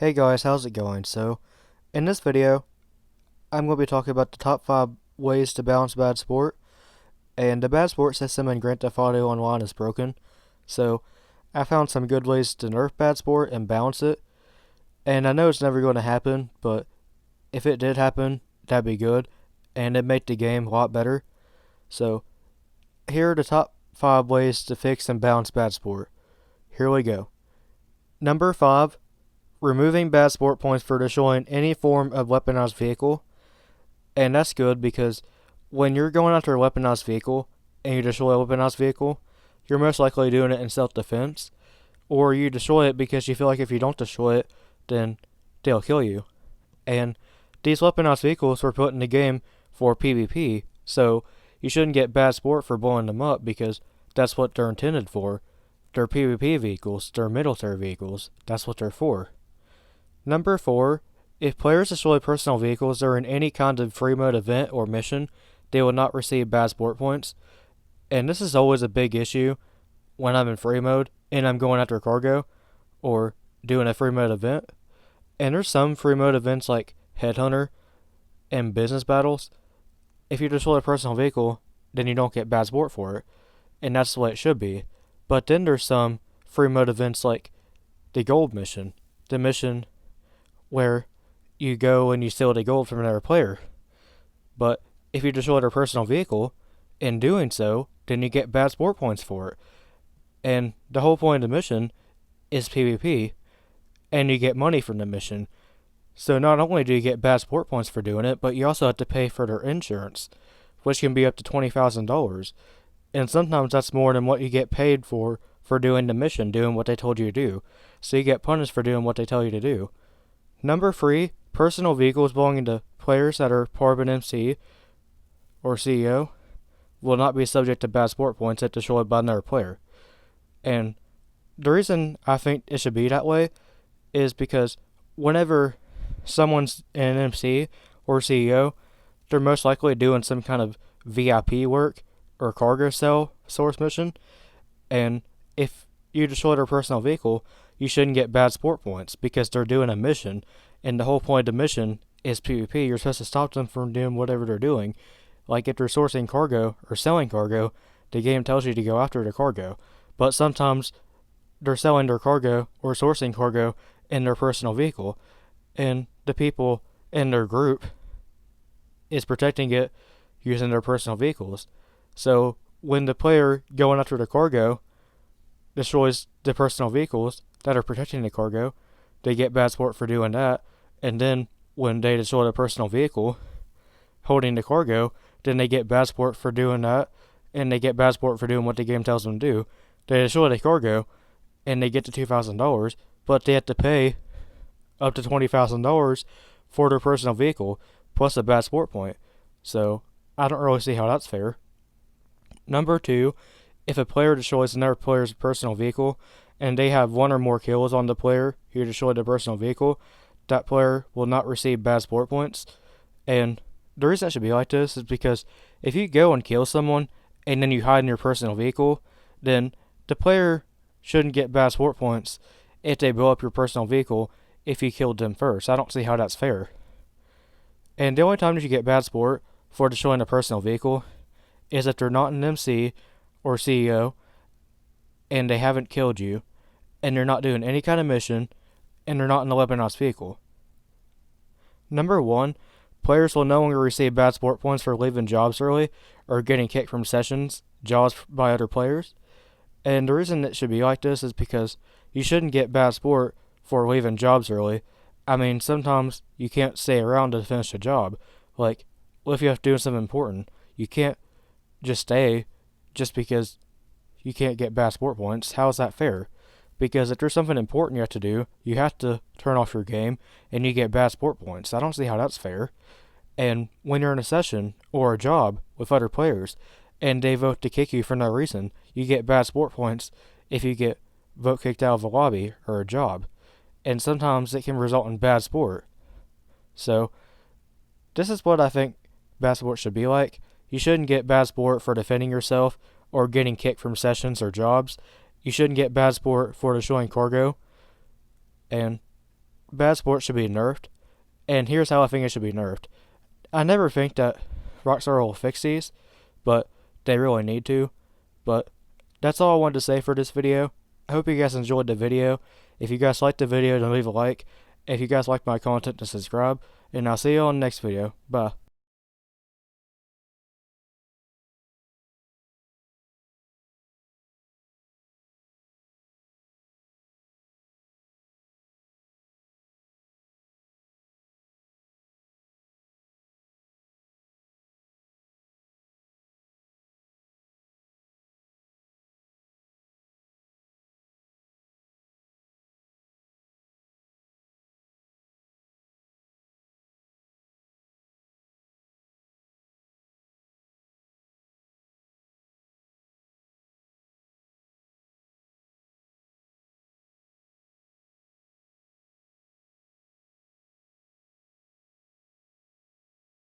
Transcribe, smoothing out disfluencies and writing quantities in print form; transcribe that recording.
Hey guys, how's it going? In this video, I'm going to be talking about the top 5 ways to balance bad sport, and the bad sport system in Grand Theft Auto Online is broken, so I found some good ways to nerf bad sport and balance it, and I know it's never going to happen, but if it did happen, that'd be good, and it'd make the game a lot better. So, here are the top 5 ways to fix and balance bad sport. Here we go. Number 5, removing bad sport points for destroying any form of weaponized vehicle. And that's good because when you're going after a weaponized vehicle and you destroy a weaponized vehicle, you're most likely doing it in self-defense, or you destroy it because you feel like if you don't destroy it, then they'll kill you. And these weaponized vehicles were put in the game for PvP, so you shouldn't get bad sport for blowing them up because that's what they're intended for. They're PvP vehicles, they're military vehicles, that's what they're for. Number 4, if players destroy personal vehicles during any kind of free mode event or mission, they will not receive bad sport points. And this is always a big issue when I'm in free mode and I'm going after cargo or doing a free mode event. And there's some free mode events like Headhunter and business battles. If you destroy a personal vehicle, then you don't get bad sport for it. And that's the way it should be. But then there's some free mode events like the gold mission. The mission where you go and you steal the gold from another player. But if you destroy their personal vehicle, in doing so, then you get bad sport points for it. And the whole point of the mission is PvP, and you get money from the mission. So not only do you get bad sport points for doing it, but you also have to pay for their insurance, which can be up to $20,000. And sometimes that's more than what you get paid for doing the mission, doing what they told you to do. So you get punished for doing what they tell you to do. Number 3, personal vehicles belonging to players that are part of an MC or CEO will not be subject to bad sport points if destroyed by another player. And the reason I think it should be that way is because whenever someone's an MC or CEO, they're most likely doing some kind of VIP work or cargo cell source mission. And if you destroy their personal vehicle, you shouldn't get bad sport points because they're doing a mission, and the whole point of the mission is PvP. You're supposed to stop them from doing whatever they're doing. Like if they're sourcing cargo or selling cargo, the game tells you to go after the cargo. But sometimes they're selling their cargo or sourcing cargo in their personal vehicle, and the people in their group is protecting it using their personal vehicles. So when the player going after the cargo destroys the personal vehicles that are protecting the cargo, they get bad sport for doing that. And then when they destroy the personal vehicle holding the cargo, then they get bad sport for doing that, and they get bad sport for doing what the game tells them to do. They destroy the cargo, and they get to $2,000, but they have to pay up to $20,000 for their personal vehicle, plus a bad sport point. So, I don't really see how that's fair. Number 2, if a player destroys another player's personal vehicle, and they have one or more kills on the player who destroyed the personal vehicle, that player will not receive bad sport points. And the reason it should be like this is because if you go and kill someone and then you hide in your personal vehicle, then the player shouldn't get bad sport points if they blow up your personal vehicle if you killed them first. I don't see how that's fair. And the only time that you get bad sport for destroying a personal vehicle is if they're not an MC or CEO and they haven't killed you and they're not doing any kind of mission and they're not in a weaponized vehicle. Number 1, players will no longer receive bad sport points for leaving jobs early or getting kicked from sessions, jobs by other players. And the reason it should be like this is because you shouldn't get bad sport for leaving jobs early. I mean, sometimes you can't stay around to finish a job. Like, what if you have to do something important? You can't just stay just because you can't get bad sport points. How is that fair? Because if there's something important you have to do, you have to turn off your game and you get bad sport points. I don't see how that's fair. And when you're in a session or a job with other players and they vote to kick you for no reason, you get bad sport points if you get vote kicked out of a lobby or a job. And sometimes it can result in bad sport. So, this is what I think bad sport should be like. You shouldn't get bad sport for defending yourself or getting kicked from sessions or jobs. You shouldn't get bad sport for destroying cargo. And bad sports should be nerfed, and here's how I think it should be nerfed. I never think that Rockstar will fix these, but they really need to. But that's all I wanted to say for this video. I hope you guys enjoyed the video. If you guys liked the video, then leave a like. If you guys like my content, then subscribe. And I'll see you on the next video. Bye.